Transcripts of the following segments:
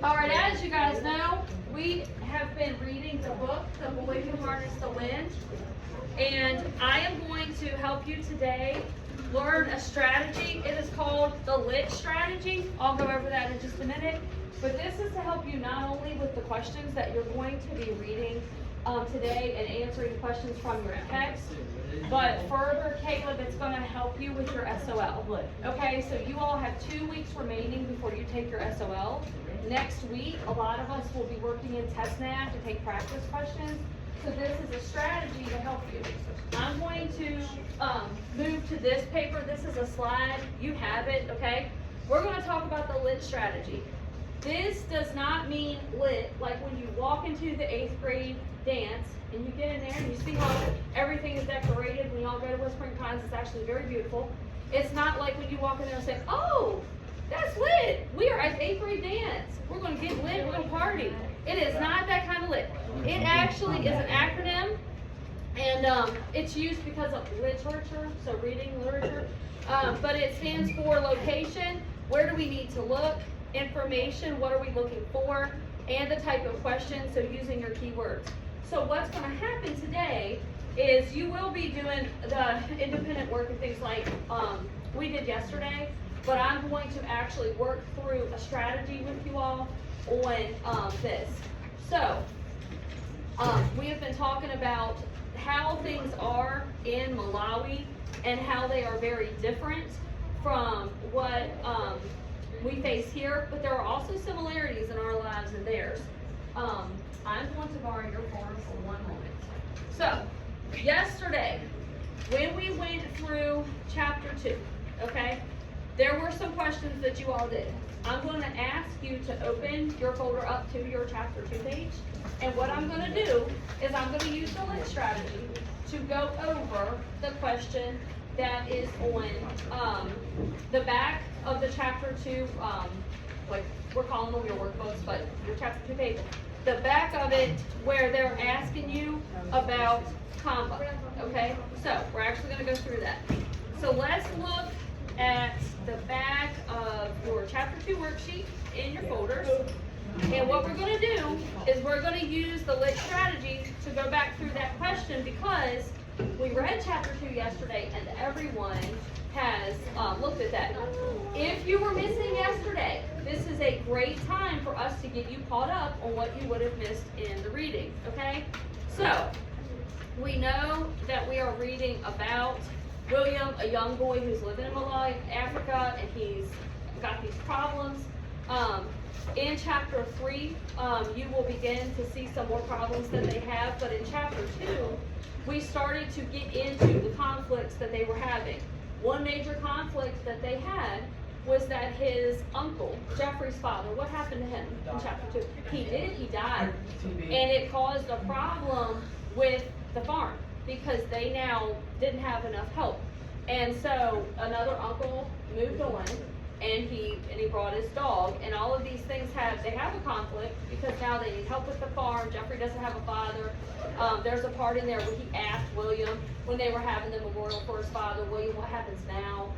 Alright, as you guys know, we have been reading the book, The Boy Who Harnessed the Wind. And I am going to help you today learn a strategy. It is called the LIT strategy. I'll go over that in just a minute. But this is to help you not only with the questions that you're going to be reading today and answering questions from your text, but further, Caleb, it's going to help you with your SOL. Okay, so you all have 2 weeks remaining before you take your SOL. Next week, a lot of us will be working in TestNav to take practice questions. So this is a strategy to help you. I'm going to move to this paper. This is a slide. You have it, okay? We're going to talk about the LIT strategy. This does not mean lit like when you walk into the 8th grade dance and you get in there and you see how everything is decorated. When y'all go to Whispering Pines, it's actually very beautiful. It's not like when you walk in there and say, oh, that's lit. We are at 8th grade dance. We're going to get lit. We're going to party. It is not that kind of lit. It actually is an acronym, and it's used because of literature, so reading literature. But it stands for location. Where do we need to look? Information. What are we looking for? And the type of question. So using your keywords. So what's going to happen today is you will be doing the independent work and things like we did yesterday. But I'm going to actually work through a strategy with you all on this. So, we have been talking about how things are in Malawi and how they are very different from what we face here, but there are also similarities in our lives and theirs. I'm going to borrow your form for 1 moment. So, yesterday, when we went through chapter 2, okay, there were some questions that you all did. I'm going to ask you to open your folder up to your chapter 2 page. And what I'm going to do is I'm going to use the LIT strategy to go over the question that is on the back of the chapter 2, like we're calling them your workbooks, but your chapter 2 page. The back of it where they're asking you about combo. Okay, so we're actually going to go through that. So let's look at the back of your chapter 2 worksheet in your folders. And what we're going to do is we're going to use the LIT strategy to go back through that question because we read chapter 2 yesterday and everyone has looked at that. If you were missing yesterday, this is a great time for us to get you caught up on what you would have missed in the reading, okay? So, we know that we are reading about William, a young boy who's living in Malawi, Africa, and he's got these problems. In chapter 3, you will begin to see some more problems that they have, but in chapter 2, we started to get into the conflicts that they were having. One major conflict that they had was that his uncle, Jeffrey's father, what happened to him in chapter 2? He died. And it caused a problem with the farm because they now didn't have enough help. And so another uncle moved on and he brought his dog, and all of these things have a conflict because now they need help with the farm. Jeffrey doesn't have a father. There's a part in there where he asked William when they were having the memorial for his father, William, what happens now?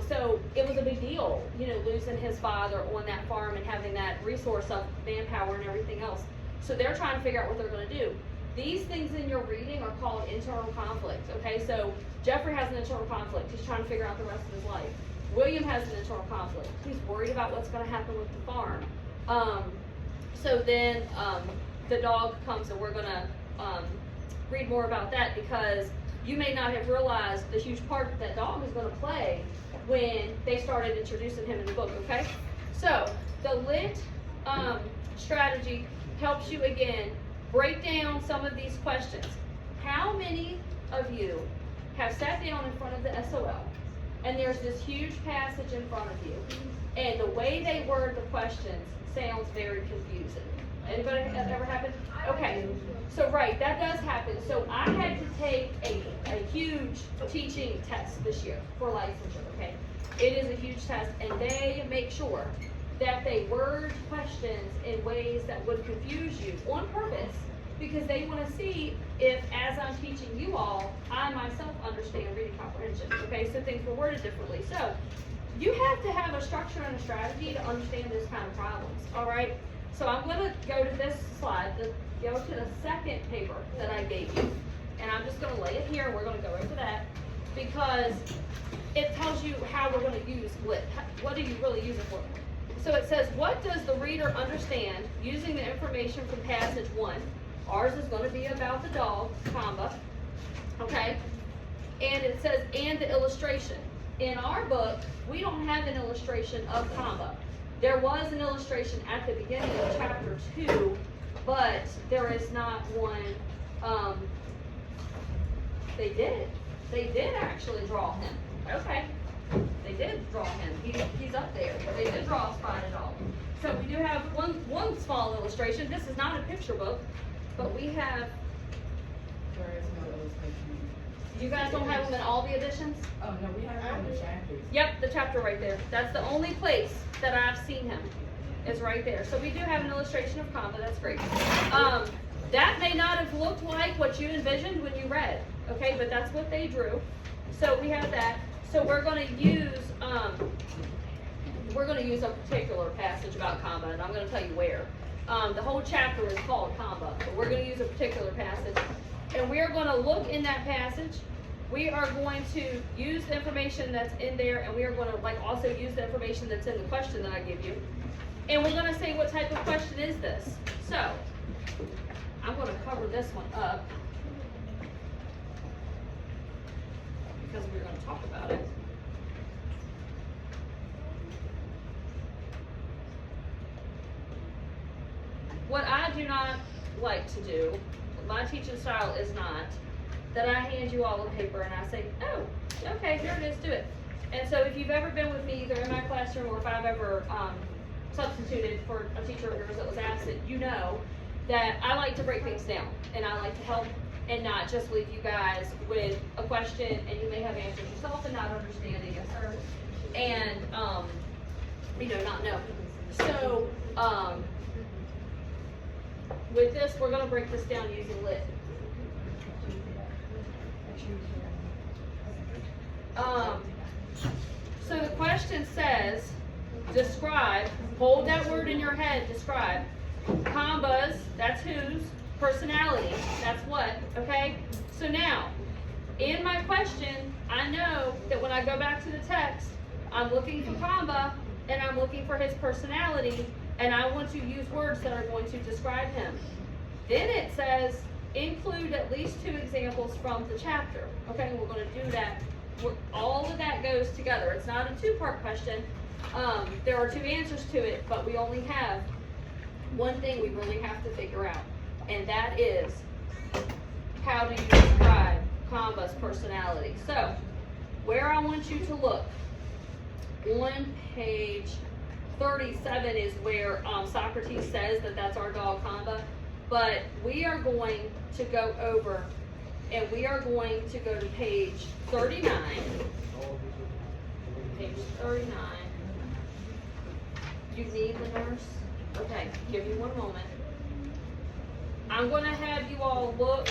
So it was a big deal, losing his father on that farm and having that resource of manpower and everything else. So they're trying to figure out what they're going to do. These things in your reading are called internal conflict, okay? So Jeffrey has an internal conflict. He's trying to figure out the rest of his life. William has an internal conflict. He's worried about what's going to happen with the farm. So then the dog comes, and we're going to read more about that because you may not have realized the huge part that dog is going to play when they started introducing him in the book, okay? So the LIT strategy helps you, again, break down some of these questions. How many of you have sat down in front of the SOL and there's this huge passage in front of you and the way they word the questions sounds very confusing? Anybody that ever happened? Okay, so right, that does happen. So I had to take a huge teaching test this year for licensure, okay? It is a huge test, and they make sure that they word questions in ways that would confuse you on purpose because they want to see if, as I'm teaching you all, I myself understand reading comprehension, okay? So things were worded differently. So you have to have a structure and a strategy to understand this kind of problems, all right? So I'm gonna go to this slide, go to the second paper that I gave you, and I'm just gonna lay it here, and we're gonna go over that, because it tells you how we're gonna use lit. What do you really use it for? So it says, what does the reader understand using the information from passage 1? Ours is gonna be about the dog, comma, okay? And it says, and the illustration. In our book, we don't have an illustration of comma. There was an illustration at the beginning of chapter 2, but there is not one. They did actually draw him. Okay, they did draw him. He's up there. They did draw a spotted dog. So we do have one small illustration. This is not a picture book, but we have. There is no illustration. You guys don't have them in all the editions? Oh, no, we have it on the chapters. Yep, the chapter right there. That's the only place that I've seen him, is right there. So we do have an illustration of comma. That's great. That may not have looked like what you envisioned when you read, okay? But that's what they drew. So we have that. So we're going to use a particular passage about comma, and I'm going to tell you where. The whole chapter is called comma, but we're going to use a particular passage, and we are going to look in that passage. We are going to use the information that's in there, and we are going to also use the information that's in the question that I give you. And we're going to say, what type of question is this? So, I'm going to cover this one up, because we're going to talk about it. What I do not like to do, my teaching style is not, that I hand you all a paper and I say, oh, okay, here it is, do it. And so if you've ever been with me either in my classroom or if I've ever substituted for a teacher of yours that was absent, you know that I like to break things down and I like to help and not just leave you guys with a question and you may have answers yourself and not understanding it, sir, and not know. So with this, we're going to break this down using lit. So the question says, describe, hold that word in your head, describe, combas, that's whose, personality, that's what, okay? So now, in my question, I know that when I go back to the text, I'm looking for comba, and I'm looking for his personality, and I want to use words that are going to describe him. Then it says, include at least 2 examples from the chapter. Okay, we're going to do that. All of that goes together. It's not a 2-part question. There are 2 answers to it, but we only have one thing we really have to figure out, and that is, how do you describe Kamba's personality? So, where I want you to look, on page 37 is where Socrates says that that's our dog Kamba, but we are going to go over and we are going to go to page 39. Page 39. You need the nurse? Okay, give me one moment. I'm going to have you all look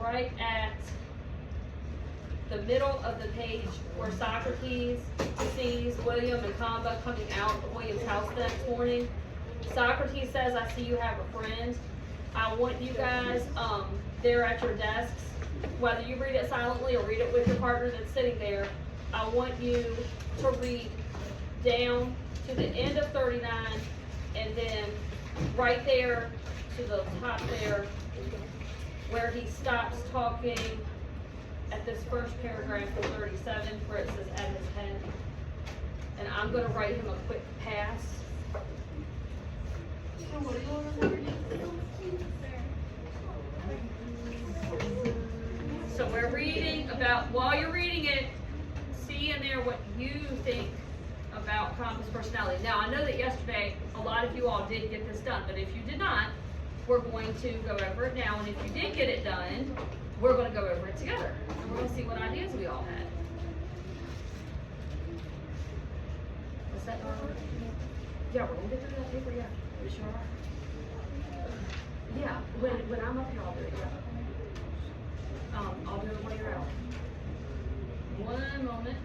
right at the middle of the page where Socrates sees William and Kamba coming out of William's house the next morning. Socrates says, I see you have a friend. I want you guys there at your desks, whether you read it silently or read it with your partner that's sitting there, I want you to read down to the end of 39 and then right there to the top there where he stops talking at this first paragraph of 37 where it says at his head. And I'm going to write him a quick pass. So we're reading about, while you're reading it, see in there what you think about Kamba's personality. Now, I know that yesterday a lot of you all did get this done, but if you did not, we're going to go over it now. And if you did get it done, we're going to go over it together. And we're going to see what ideas we all had. Is that normal? Yeah, we're going to get through that paper, yeah. You sure are? Yeah, when I'm up here, I'll do it, yeah. I'll do it when you're out. One moment.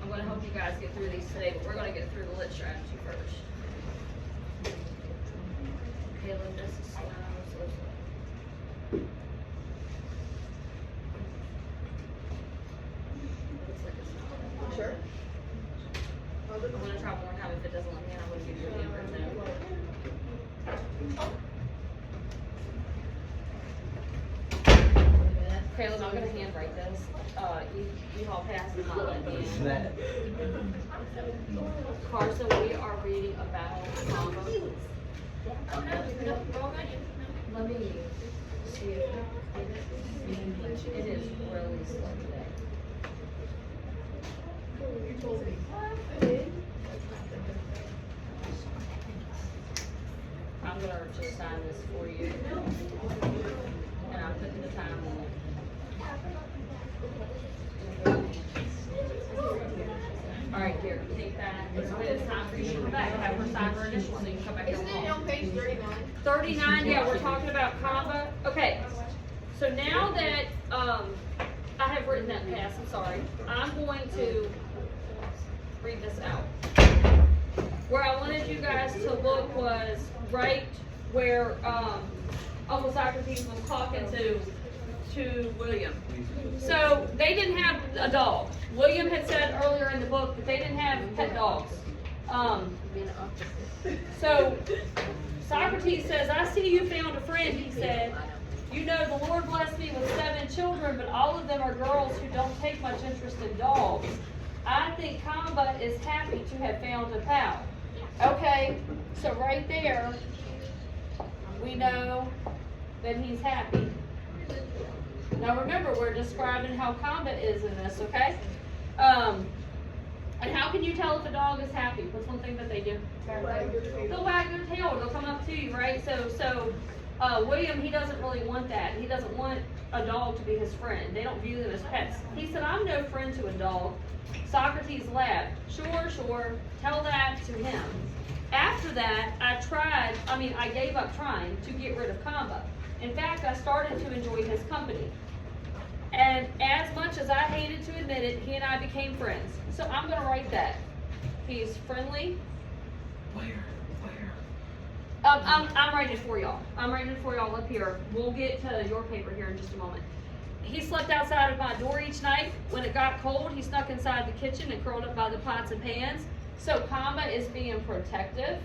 I'm going to help you guys get through these today, but we're going to get through the lit strategy first. Caleb, this is slow, slow, slow. Looks like it's not. Sure. I'm going to try one more time. If it doesn't let me in, I'm going to give you a handwritten note. Caleb, I'm going to handwrite this. You all pass and not let me in. Carson, we are reading about combo. Oh, no, go ahead. Let me see if it is really slow today. I'm gonna just sign this for you. And I'm putting the time on it. Alright, here, take that. It's when it's time for you to come back. Have her sign her initials so you can come back. Isn't it on page 39? 39, yeah, we're talking about combo. Okay, so now that I have written that pass, I'm sorry, I'm going to read this out. Where I wanted you guys to look was right where Uncle Socrates was talking to William. So they didn't have a dog. William had said earlier in the book that they didn't have pet dogs. So Socrates says, I see you found a friend, he said. You know, the Lord blessed me with 7 children, but all of them are girls who don't take much interest in dogs. I think Kamba is happy to have found a pal. Okay, so right there, we know that he's happy. Now remember, we're describing how Kamba is in this, okay? And how can you tell if a dog is happy? What's one thing that they do? They'll wag their tail. They'll come up to you, right? So William, he doesn't really want that. He doesn't want a dog to be his friend. They don't view them as pets. He said, I'm no friend to a dog. Socrates laughed. Sure. Tell that to him. After that, I gave up trying to get rid of Kamba. In fact, I started to enjoy his company. And as much as I hated to admit it, he and I became friends. So I'm going to write that. He's friendly. Where? I'm writing it for y'all. I'm writing it for y'all up here. We'll get to your paper here in just a moment. He slept outside of my door each night. When it got cold, he snuck inside the kitchen and curled up by the pots and pans. So Kamba is being protective.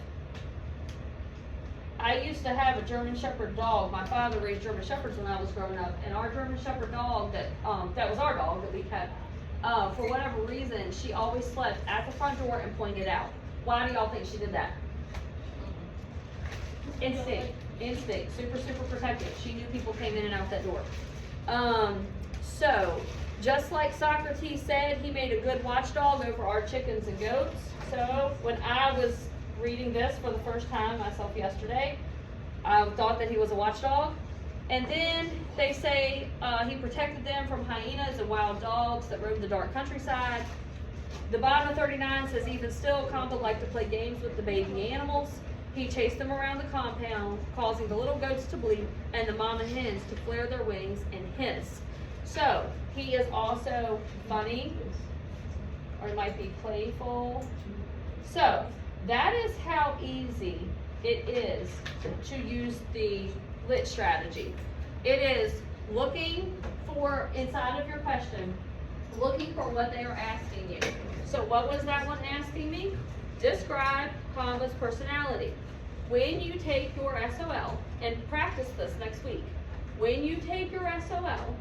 I used to have a German Shepherd dog. My father raised German Shepherds when I was growing up, and our German Shepherd dog that was our dog that we kept. For whatever reason, she always slept at the front door and pointed out. Why do y'all think she did that? Instinct, super protective. She knew people came in and out that door. So, just like Socrates said, he made a good watchdog over our chickens and goats. So, when I was reading this for the first time myself yesterday, I thought that he was a watchdog. And then they say he protected them from hyenas and wild dogs that roamed the dark countryside. The bottom of 39 says, even still, Kamba liked to play games with the baby animals. He chased them around the compound, causing the little goats to bleat and the mama hens to flare their wings and hiss. So, he is also funny, or it might be playful. So, that is how easy it is to use the lit strategy. It is looking for, inside of your question, looking for what they are asking you. So what was that one asking me? Describe Kamba's personality. When you take your SOL, and practice this next week, when you take your SOL,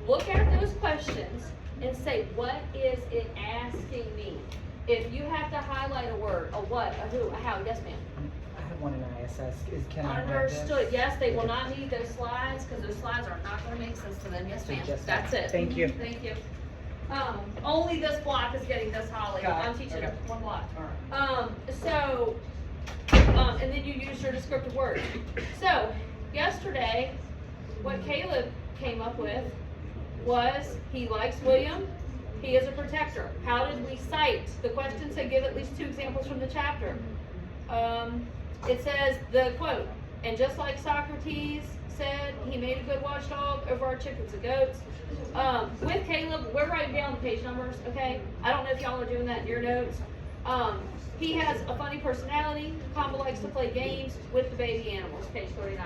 look at those questions and say, what is it asking me? If you have to highlight a word, a what, a who, a how, yes ma'am. I have one in ISS. Can I Understood. Yes, they will not need those slides because those slides are not going to make sense to them. Yes, ma'am. That's it. Thank you. Thank you. Only this block is getting this, Holly. Got it. I'm teaching Okay. one block. All right. And then you use your descriptive word. So, yesterday, what Caleb came up with was he likes William. He is a protector. How did we cite? The question said give at least 2 examples from the chapter. It says the quote, and just like Socrates said he made a good watchdog over our chickens and goats. With Caleb, we're writing down the page numbers, okay? I don't know if y'all are doing that in your notes. He has a funny personality. Combo likes to play games with the baby animals, page 39.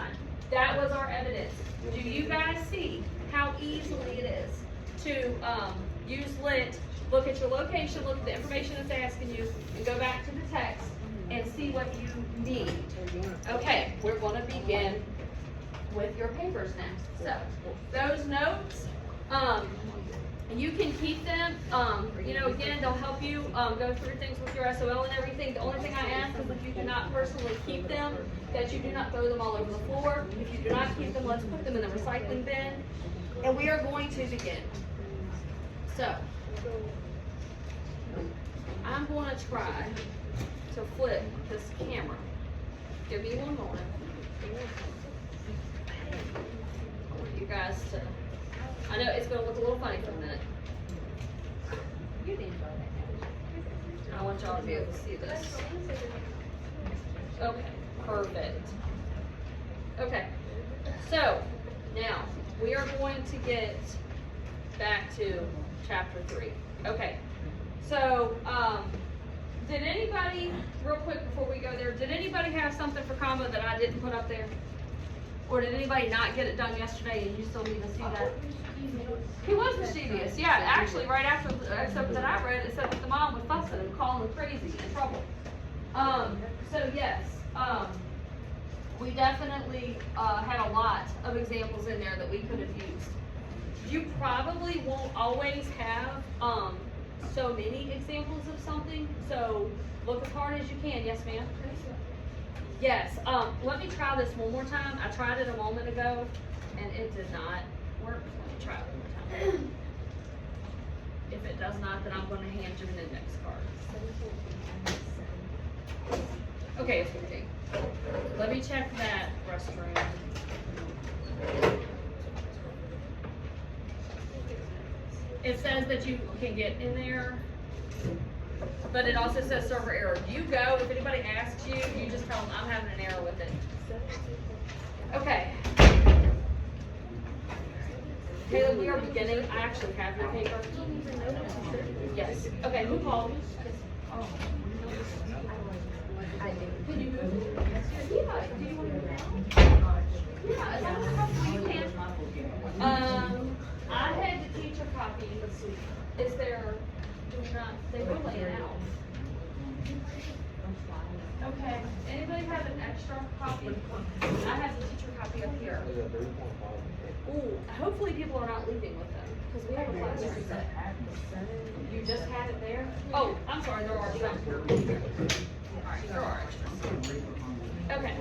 That was our evidence. Do you guys see how easily it is to use LIT, look at your location, look at the information it's asking you, and go back to the text and see what you need? Okay, we're going to begin with your papers now. So, those notes, you can keep them, again, they'll help you go through things with your SOL and everything. The only thing I ask is if you do not personally keep them, that you do not throw them all over the floor. If you do not keep them, let's put them in the recycling bin. And we are going to begin. So, I'm going to try to flip this camera. Give me one moment. I want you guys to, I know it's going to look a little funny for a minute. I want y'all to be able to see this. Okay, perfect. Okay, so now we are going to get back to chapter 3. Okay, so did anybody, real quick before we go there, did anybody have something for combo that I didn't put up there? Or did anybody not get it done yesterday and you still need to see that? He was mischievous, yeah. Actually, right after the excerpt that I read, it said that the mom was fussing and calling him crazy and trouble. So yes, we definitely had a lot of examples in there that we could have used. You probably won't always have so many examples of something, so look as hard as you can. Yes, ma'am? Yes, let me try this one more time. I tried it a moment ago, and it did not work. Let me try it one more time. If it does not, then I'm going to hand you an index card. Okay, it's working. Let me check that restroom. It says that you can get in there, but it also says server error. You go, if anybody asks you, you just tell them I'm having an error with it. Okay. Caleb, we are beginning. I actually have your paper. Yes. Okay, who called? Can you move it? Yeah. Do you want to move it now? Yeah, as long as possible you can. I had the teacher copy. Is there, do we not, they were laying out. Okay, anybody have an extra copy? I have the teacher copy up here. Ooh, hopefully people are not leaving with them, because we have a class reset. You just had it there? Oh, I'm sorry, there are some. Alright, there are extras. Okay.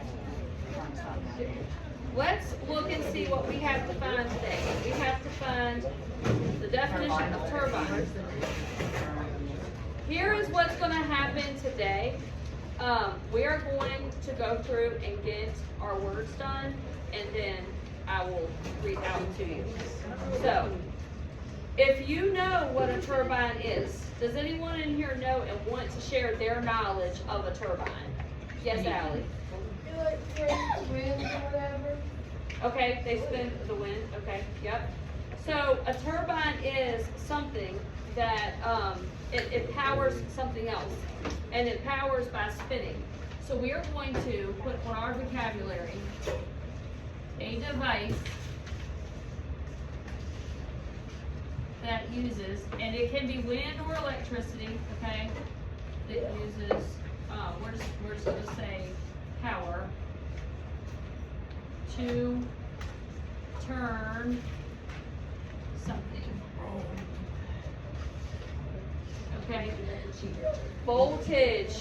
Let's look and see what we have to find today. We have to find the definition of turbine. Here is what's going to happen today. We are going to go through and get our words done, and then I will read out to you. So, if you know what a turbine is, does anyone in here know and want to share their knowledge of a turbine? Yes, Allie. Like wind or whatever. Okay, they spin the wind. Okay, yep. So a turbine is something that it powers something else, and it powers by spinning. So we are going to put on our vocabulary a device that uses, and it can be wind or electricity. Okay, it uses. We're just going to say power to turn something. Okay. Voltage.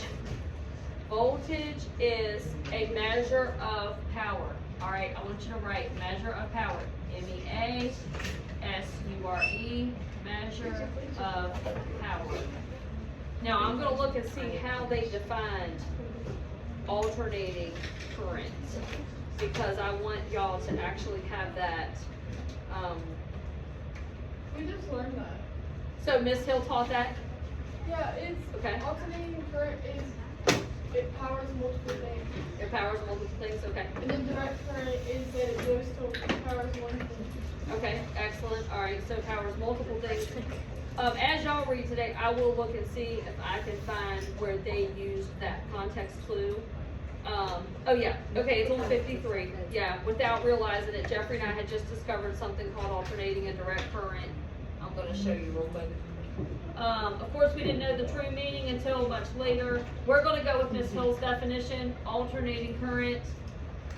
Voltage is a measure of power. All right. I want you to write measure of power. MEASURE. Measure of power. Now I'm going to look and see how they defined alternating current, because I want y'all to actually have that. We just learned that. So Miss Hill taught that? Yeah, it's Okay. alternating current is it powers multiple things. It powers multiple things, okay. And then direct current is that it goes to powers one thing. Okay, excellent, alright, so powers multiple things. As y'all read today, I will look and see if I can find where they used that context clue. Oh yeah, okay, it's on 53, yeah, without realizing it, Jeffrey and I had just discovered something called alternating and direct current. I'm gonna show you real quick. Of course, we didn't know the true meaning until much later. We're gonna go with Ms. Hill's definition. Alternating current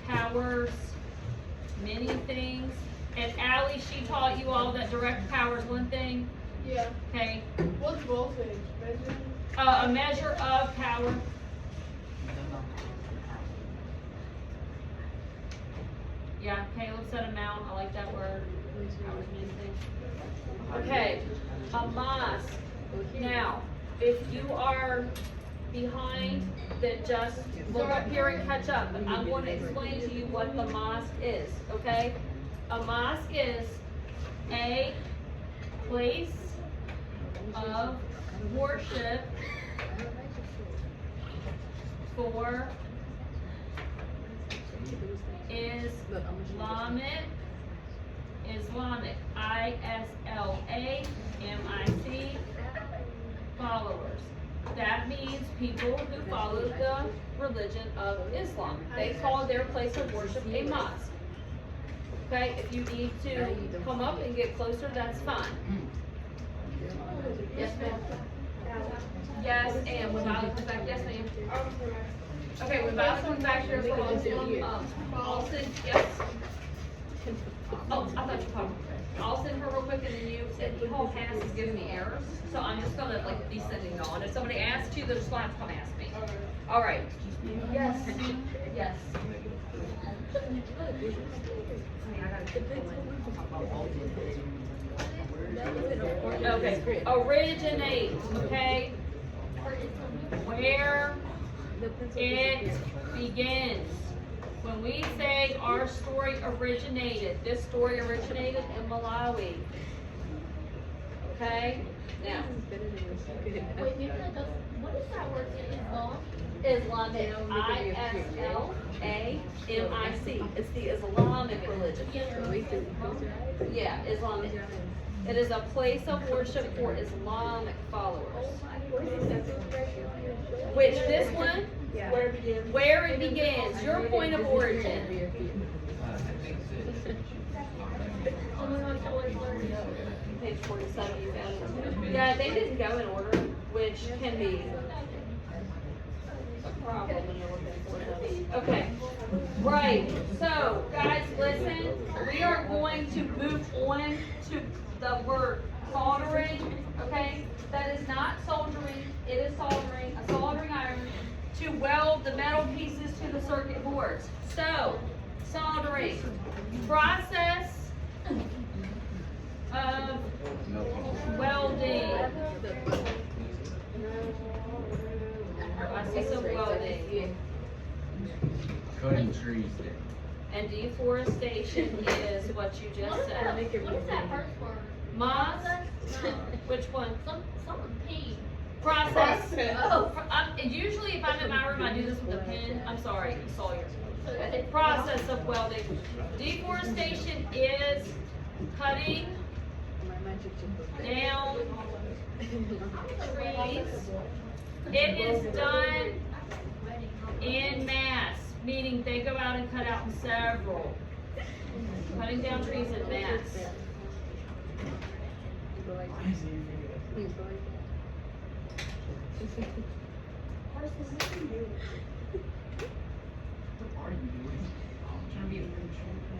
powers many things. And Allie, she taught you all that direct powers one thing, Yeah. okay? What's voltage? Measure? A measure of power. Yeah, Caleb said amount, I like that word. Powers many things. Okay, a mosque. Now, if you are behind, then just look up here and catch up. But I'm going to explain to you what the mosque is, okay? A mosque is a place of worship for Islamic, ISLAMIC followers. That means people who follow the religion of Islam. They call their place of worship a mosque. Okay, if you need to come up and get closer, that's fine. Yes, ma'am. Yes, and when Violet comes back, yes, ma'am. Okay, when Violet comes back here for Alston, yes. Oh, I thought you called. I'll send her real quick and then you, and Paul Pass is giving me errors, so I'm just gonna like be sending on. If somebody asks you, they're just gonna have to come ask me. All right. Yes. Yes. Okay, originate, okay? Where it begins. When we say our story originated, this story originated in Malawi. Okay? Now. Wait, what is that word? Islamic, ISLAMIC. It's the Islamic religion. Yeah, Islamic. It is a place of worship for Islamic followers. Which this one, where it begins, your point of origin. Page 47, you found it. Yeah, they didn't go in order, which can be a problem when you're looking for them. Okay, right, so guys, listen, we are going to move on to the word soldering, okay? That is not soldering, it is soldering, a soldering iron to weld the metal pieces to the circuit boards. So, soldering, process of welding. I see some welding. Cutting trees there. And deforestation is what you just said. What is that first word? Moss? Which one? Some P. Process. Oh, usually if I'm in my room, I do this with a pen. I'm sorry, Sawyer. Process of welding. Deforestation is cutting down trees. It is done in mass, meaning they go out and cut out several. Cutting down trees in mass.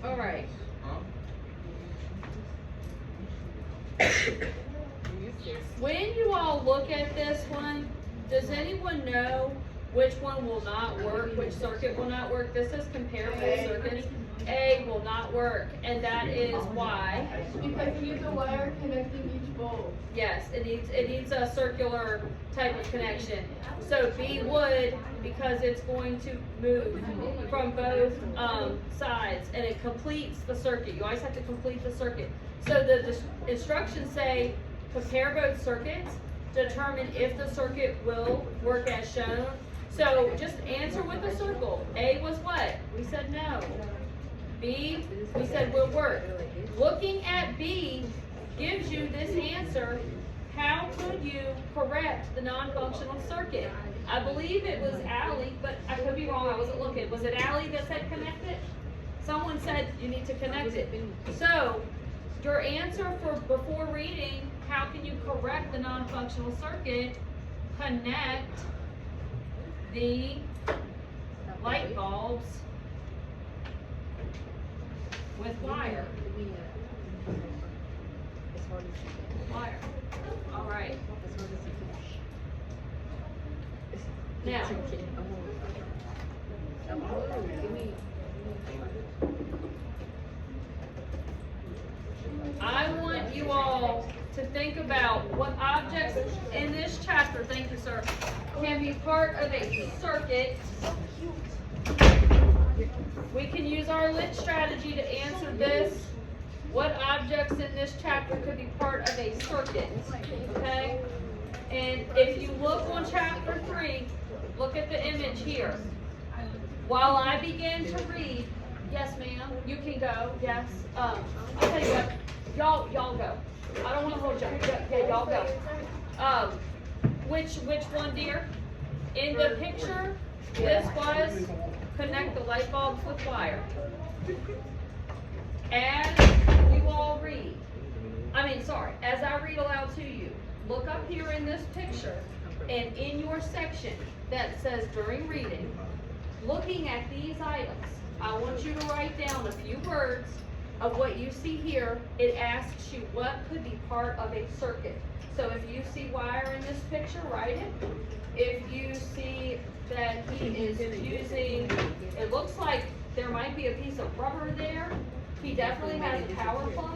All right. When you all look at this one, does anyone know which one will not work, which circuit will not work? This is comparable circuits. A will not work, and that is why. Because you use a wire connecting each bulb. Yes, it needs a circular type of connection. So B would, because it's going to move from both sides, and it completes the circuit. You always have to complete the circuit. So the instructions say compare both circuits, determine if the circuit will work as shown. So just answer with a circle. A was what? We said no. B, we said will work. Looking at B gives you this answer. How could you correct the non-functional circuit? I believe it was Allie, but I could be wrong, I wasn't looking. Was it Allie that said connect it? Someone said you need to connect it. So, your answer for before reading, how can you correct the non-functional circuit? Connect the light bulbs with wire. Wire. All right. Now, I want you all to think about what objects in this chapter, thank you, sir, can be part of a circuit. We can use our lit strategy to answer this. What objects in this chapter could be part of a circuit? Okay? And if you look on chapter 3, look at the image here. While I begin to read, yes ma'am, you can go, yes. I'll tell you what, y'all go. I don't want to hold you. Yeah, y'all go. Which one, dear? In the picture, this was connect the light bulbs with wire. As you all read, as I read aloud to you, look up here in this picture, and in your section that says during reading, looking at these items, I want you to write down a few words of what you see here. It asks you what could be part of a circuit. So if you see wire in this picture, write it. If you see that he is using, it looks like there might be a piece of rubber there. He definitely has a power plug.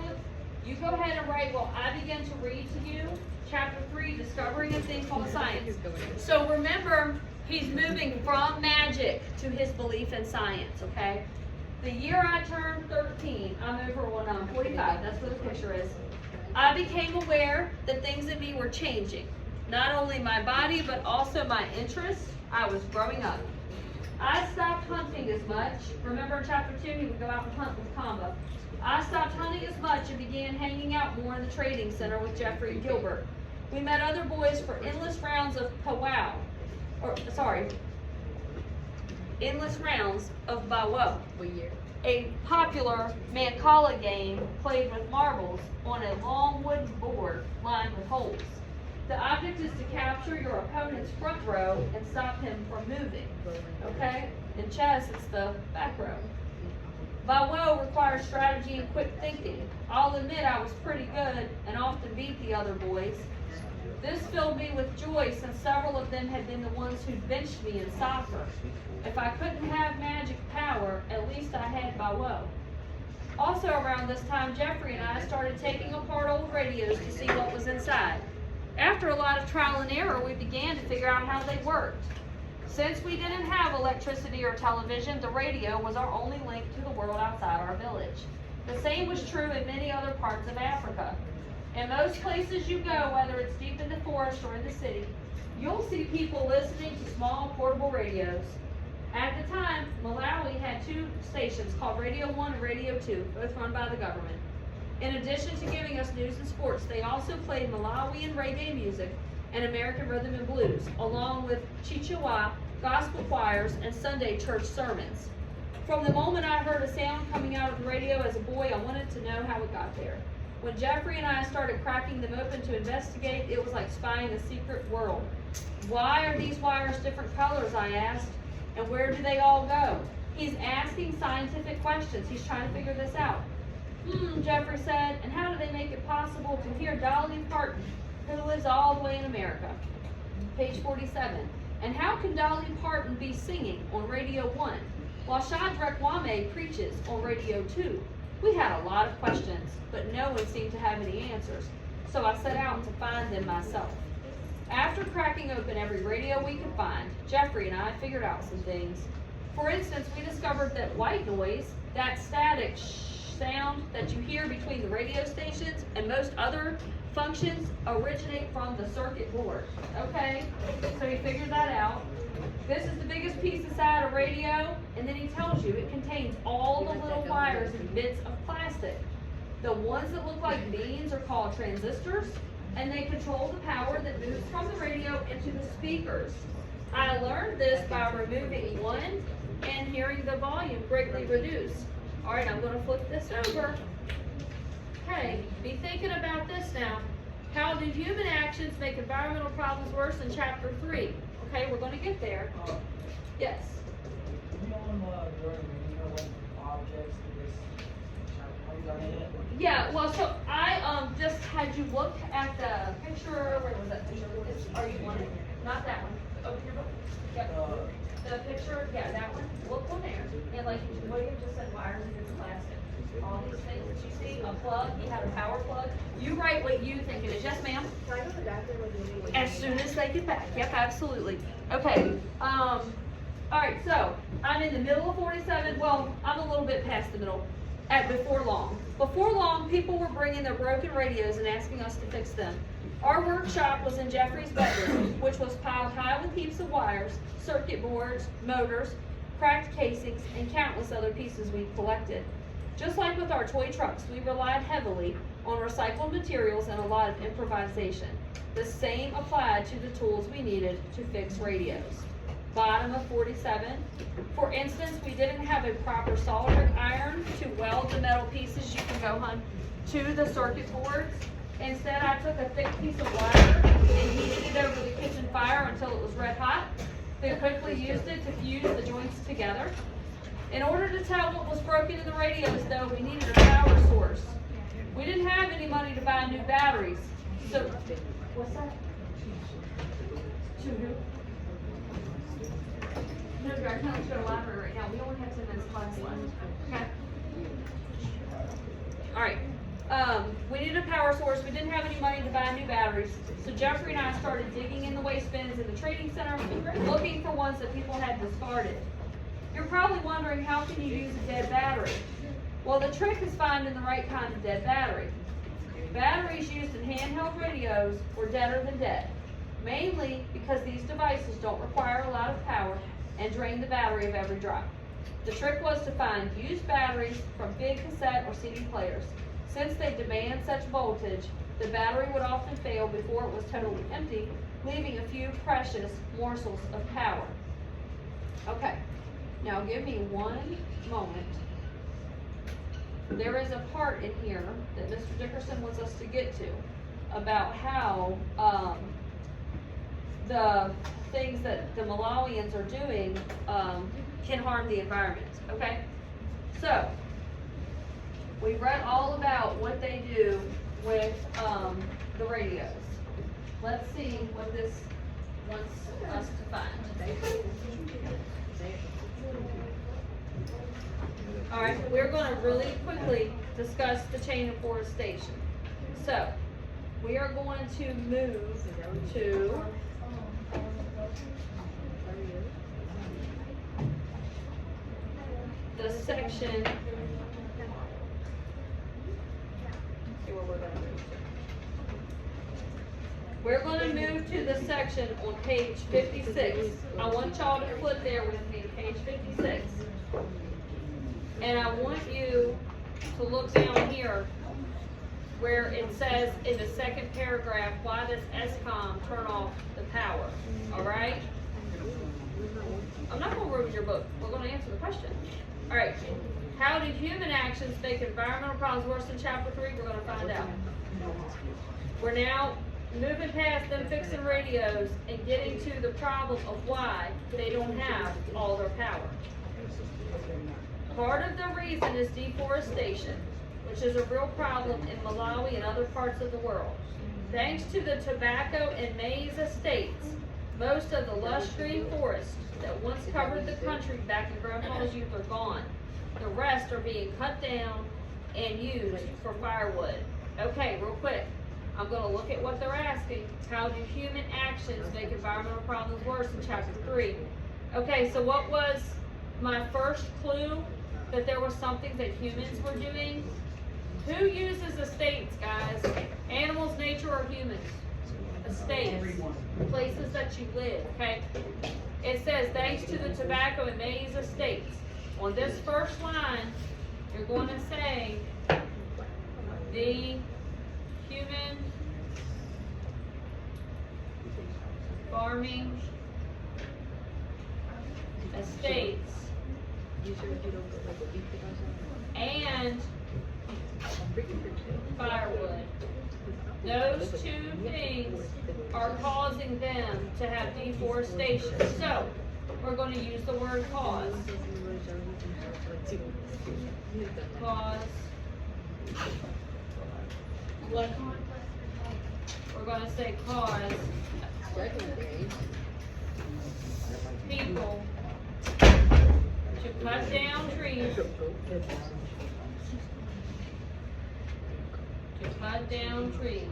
You go ahead and write, well, I begin to read to you, chapter 3, discovering a thing called science. So remember, he's moving from magic to his belief in science, okay? The year I turned 13, I'm over when I'm 45, that's where the picture is. I became aware that things in me were changing. Not only my body, but also my interests. I was growing up. I stopped hunting as much. Remember in chapter 2, he would go out and hunt with Combo. I stopped hunting as much and began hanging out more in the trading center with Jeffrey and Gilbert. We met other boys for endless rounds of endless rounds of Bawo, a popular Mancala game played with marbles on a long wooden board lined with holes. The object is to capture your opponent's front row and stop him from moving, okay? In chess, it's the back row. Bawo requires strategy and quick thinking. I'll admit I was pretty good and often beat the other boys. This filled me with joy since several of them had been the ones who benched me in soccer. If I couldn't have magic power, at least I had Bawo. Also around this time, Jeffrey and I started taking apart old radios to see what was inside. After a lot of trial and error, we began to figure out how they worked. Since we didn't have electricity or television, the radio was our only link to the world outside our village. The same was true in many other parts of Africa. In most places you go, whether it's deep in the forest or in the city, you'll see people listening to small portable radios. At the time, Malawi had 2 stations called Radio 1 and Radio 2, both run by the government. In addition to giving us news and sports, they also played Malawian reggae music and American rhythm and blues, along with Chichewa, gospel choirs, and Sunday church sermons. From the moment I heard a sound coming out of the radio as a boy, I wanted to know how it got there. When Jeffrey and I started cracking them open to investigate, it was like spying a secret world. Why are these wires different colors, I asked, and where do they all go? He's asking scientific questions. He's trying to figure this out. Jeffrey said, and how do they make it possible to hear Dolly Parton, who lives all the way in America? Page 47. And how can Dolly Parton be singing on Radio 1, while Shadrach Wame preaches on Radio 2? We had a lot of questions, but no one seemed to have any answers, so I set out to find them myself. After cracking open every radio we could find, Jeffrey and I figured out some things. For instance, we discovered that white noise, that static sound that you hear between the radio stations and most other functions, originate from the circuit board. Okay, so we figured that out. This is the biggest piece inside a radio, and then he tells you it contains all the little wires and bits of plastic. The ones that look like beans are called transistors, and they control the power that moves from the radio into the speakers. I learned this by removing one and hearing the volume greatly reduced. All right, I'm going to flip this over. Okay, be thinking about this now. How do human actions make environmental problems worse in chapter 3? Okay, we're going to get there. Yes. You know, during when objects in this chapter, Yeah, well, so I just had you look at the picture. Where was that picture? Are you wanting? Not that one. Open your book. Yep. The picture, yeah, that one. Look on there. And like William just said, wires and it's plastic. All these things that you see, a plug, you have a power plug. You write what you think it is. Yes, ma'am? Can I go to the bathroom with you? As soon as they get back. Yep, absolutely. Okay. All right, so I'm in the middle of 47. Well, I'm a little bit past the middle. Before long. Before long, people were bringing their broken radios and asking us to fix them. Our workshop was in Jeffrey's bedroom, which was piled high with heaps of wires, circuit boards, motors, cracked casings, and countless other pieces we'd collected. Just like with our toy trucks, we relied heavily on recycled materials and a lot of improvisation. The same applied to the tools we needed to fix radios. Bottom of 47. For instance, we didn't have a proper soldering iron to weld the metal pieces you can go on to the circuit boards. Instead, I took a thick piece of wire and heated it over the kitchen fire until it was red hot. Then quickly used it to fuse the joints together. In order to tell what was broken in the radios, though, we needed a power source. We didn't have any money to buy new batteries. So, what's that? To who? No, I can't let you go to the library right now. We only have 10 minutes class left. Okay. All right. We needed a power source. We didn't have any money to buy new batteries. So Jeffrey and I started digging in the waste bins in the trading center, looking for ones that people had discarded. You're probably wondering, how can you use a dead battery? Well, the trick is finding the right kind of dead battery. Batteries used in handheld radios were deader than dead, mainly because these devices don't require a lot of power and drain the battery of every drop. The trick was to find used batteries from big cassette or CD players. Since they demand such voltage, the battery would often fail before it was totally empty, leaving a few precious morsels of power. Okay, now give me one moment. There is a part in here that Mr. Dickerson wants us to get to about how the things that the Malawians are doing can harm the environment, okay? So, we read all about what they do with the radios. Let's see what this wants us to find. All right, we're going to really quickly discuss the chain of forestation. So, we are going to move to the section. See where we're going to move to. We're going to move to the section on page 56. I want y'all to flip there with me, page 56. And I want you to look down here where it says in the second paragraph, why does ESCOM turn off the power? All right? I'm not going to ruin your book. We're going to answer the question. All right. How do human actions make environmental problems worse in chapter 3? We're going to find out. We're now moving past them fixing radios and getting to the problem of why they don't have all their power. Part of the reason is deforestation, which is a real problem in Malawi and other parts of the world. Thanks to the tobacco and maize estates, most of the lush green forests that once covered the country back in Grandpa's youth are gone. The rest are being cut down and used for firewood. Okay, real quick. I'm going to look at what they're asking. How do human actions make environmental problems worse in chapter 3? Okay, so what was my first clue that there was something that humans were doing? Who uses estates, guys? Animals, nature, or humans? estates, places that you live, okay? It says, thanks to the tobacco and maize estates. On this first line, you're going to say, the human farming estates and firewood. Those two things are causing them to have deforestation. So, we're going to use the word cause. Cause. We're going to say cause people to cut down trees. To cut down trees,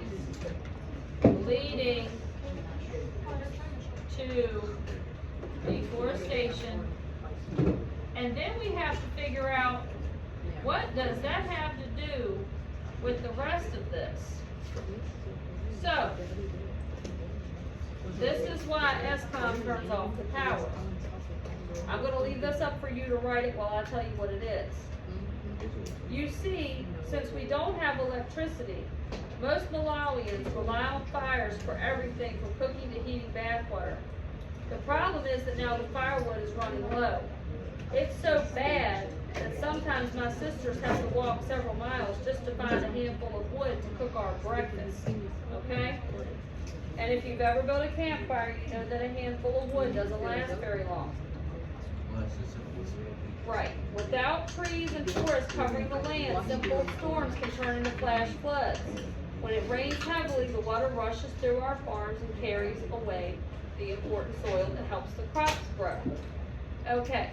leading to deforestation. And then we have to figure out, what does that have to do with the rest of this? So, this is why ESCOM turns off the power. I'm going to leave this up for you to write it while I tell you what it is. You see, since we don't have electricity, most Malawians rely on fires for everything from cooking to heating bathwater. The problem is that now the firewood is running low. It's so bad that sometimes my sisters have to walk several miles just to find a handful of wood to cook our breakfast, okay? And if you've ever built a campfire, you know that a handful of wood doesn't last very long. Right. Without trees and forests covering the land, simple storms can turn into flash floods. When it rains heavily, the water rushes through our farms and carries away the important soil that helps the crops grow. Okay.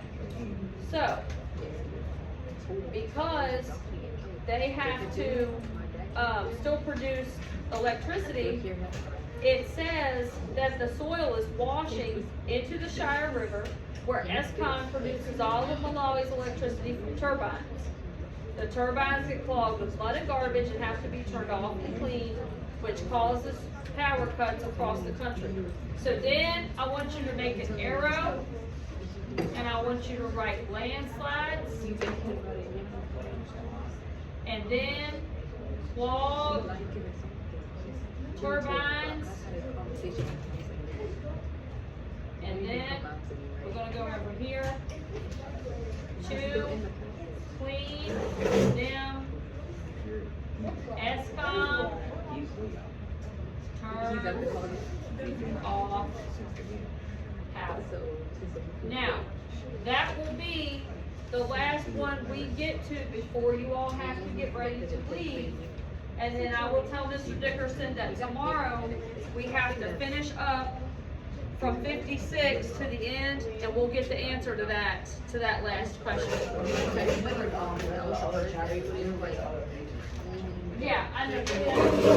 So, because they have to still produce electricity, it says that the soil is washing into the Shire River, where ESCOM produces all of Malawi's electricity from turbines. The turbines get clogged with mud and garbage and have to be turned off and cleaned, which causes power cuts across the country. So then I want you to make an arrow, and I want you to write landslides, and then clogged turbines, and then we're going to go over here to clean them. ESCOM turns off power. Now, that will be the last one we get to before you all have to get ready to leave. And then I will tell Mr. Dickerson that tomorrow we have to finish up from 56 to the end, and we'll get the answer to that last question. Yeah, I know.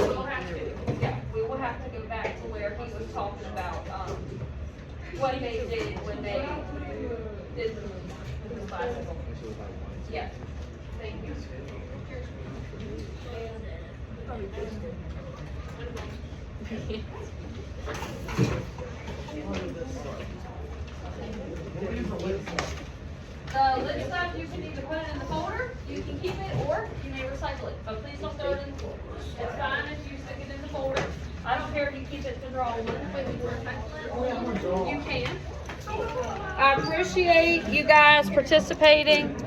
We'll have to. Yeah, we will have to go back to where he was talking about what they did when they did the bicycle. Yeah. Thank you. The lid stuff, you can either put it in the folder, you can keep it, or you may recycle it. But please don't throw it in the folder. It's fine if you stick it in the folder. I don't care if you keep it to draw one, but you can. I appreciate you guys participating.